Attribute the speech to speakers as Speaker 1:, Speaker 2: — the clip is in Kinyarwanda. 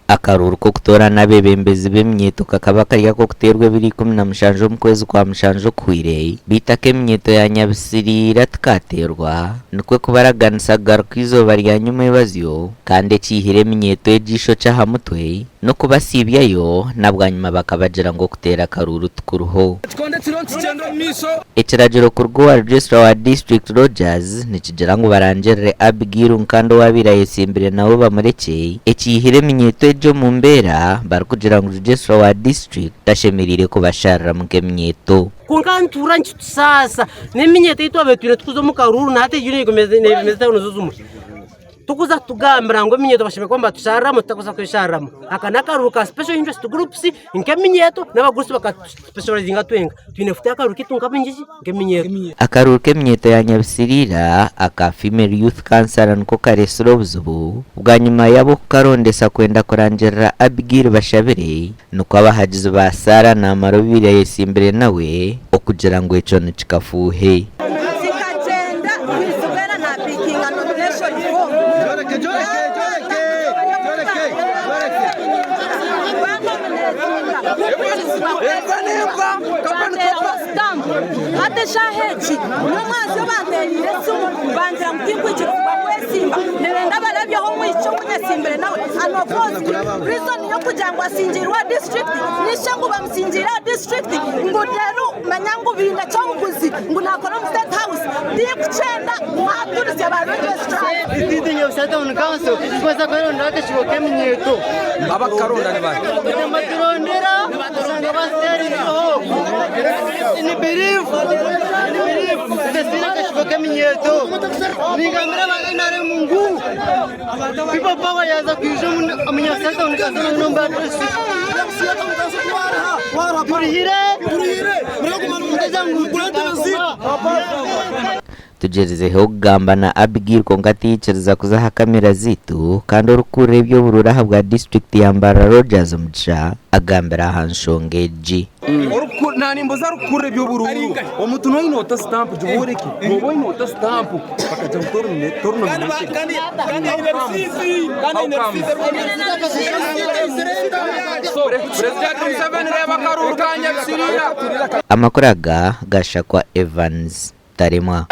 Speaker 1: akaruru ko kutorana bebembezi b'emyeto kakaba kariya ko kuterwe biri 17 mu kwezi kwa mushanjo kwirei bitake emyeto ya Nyabisirira tkaterwa nikwe kubaraganisa garuka izoba rya nyuma y'ibazyo kandi cihire emyeto ejisho cyaha mutwe no kubasibyayo nabwanyuma bakabagira ngo kutera akaruru tukuruho ekiragiro kurwa registrar wa district Rogers nikigira ngo barangere Abigail nkando wabira yesimbire nawo bamureke ekihire emyeto ejo mu mbera barikugira ngo registrar wa district tashemirire kubasharira mu kemyeto
Speaker 2: kunkantura sasa n'emyeto itwabetwire tukuzo mu karuru nate yune igomeze nebimeze unozuzumu tukuza tugambira ngo emyeto bashime kwamba tusharamo tutakosa kwesharamo akanakaru ka special interest groups nk'emyeto n'abagurusi baka specializinga twenga tunefuta akaru kitunga binjiji nk'emyeto
Speaker 1: akaru k'emyeto ya Nyabisirira aka female youth cancer nko karesoro buzubu bwanyuma yabo karondesa kwenda kurangira Abigail bashabire nuko abahagize ba Sara na marobire yesimbere nawe okugira ngo eco nikikafuhe
Speaker 3: ate shaheji n'umwazi bandeyire sumu bandira mutikwicira kwasimba nerenda barabyo ho mwico munyasimbere nawe anopozi reason yo kujangwa sinjirwa district nishangu bamsinjira district ngudero manyangu binda cyawuguzi ngunakora mu state house dikucenda mwaturisi aba registrar
Speaker 4: ididi nyosata on council kwaza kwero ndake shiboke mnyeto
Speaker 5: abakaronda ne bari
Speaker 4: matirondera basanga baseri ho ni believe desina kashiboke mnyeto ningamira banare mungu people power yaza kwisho munyasata on council nomba address turihire
Speaker 1: tugezeho kugamba na Abigail ko ngatichereza kuzaha kamera zitu kandi urukure byo bururaha bwa district yambara Rogers muca agambira hanshongeji
Speaker 5: nani mboza rukure byo bururu omuntu no inota stamp jworeke mobo inota stamp bakaja mutorune torno kandi president Museveni reba karuru ka Nyabisirira
Speaker 1: amakuraga gashakwa Evans Taremwa.